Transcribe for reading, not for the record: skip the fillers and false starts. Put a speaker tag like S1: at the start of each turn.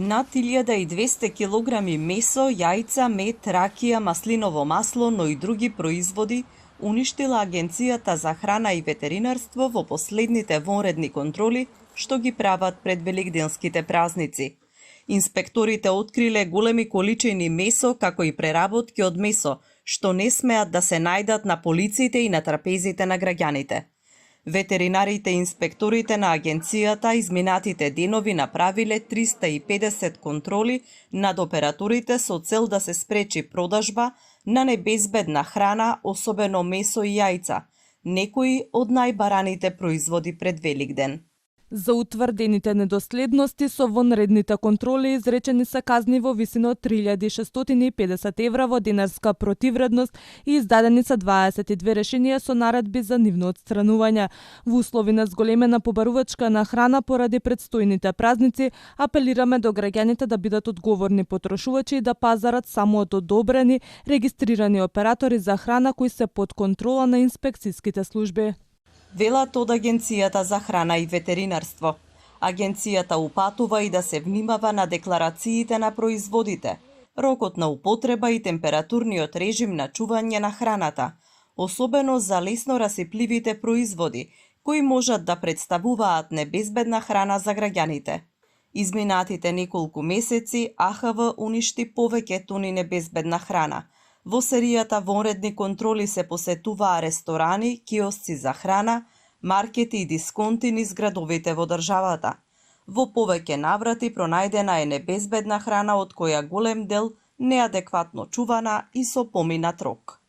S1: Над 1200 килограми месо, јајца, мед, ракија, маслиново масло, но и други производи уништила Агенцијата за храна и ветеринарство во последните вонредни контроли што ги прават пред великденските празници. Инспекторите откриле големи количини месо како и преработки од месо, што не смеат да се најдат на полиците и на трапезите на граѓаните. Ветеринарите и инспекторите на агенцијата изминатите денови направиле 350 контроли над операторите со цел да се спречи продажба на небезбедна храна, особено месо и јајца, некои од најбараните производи пред Великден.
S2: За утврдените недоследности со вонредните контроли изречени се казни во висина од 3650 евра во динарска противредност и издадени се 22 решенија со наредби за нивно отстранување. Во услови на зголемена побарувачка на храна поради предстојните празници, апелираме до граѓаните да бидат одговорни потрошувачи и да пазарат само од одобрени, регистрирани оператори за храна кои се под контрола на инспекцијските служби.
S1: Велат од Агенцијата за храна и ветеринарство. Агенцијата упатува и да се внимава на декларациите на производите, рокот на употреба и температурниот режим на чување на храната, особено за лесно расипливите производи, кои можат да представуваат небезбедна храна за граѓаните. Изминатите неколку месеци АХВ уништи повеќе тони небезбедна храна. Во серијата вонредни контроли се посетуваа ресторани, киосци за храна, маркети и дисконти низ градовите во државата. Во повеќе наврати пронајдена е небезбедна храна од која голем дел неадекватно чувана и со поминат рок.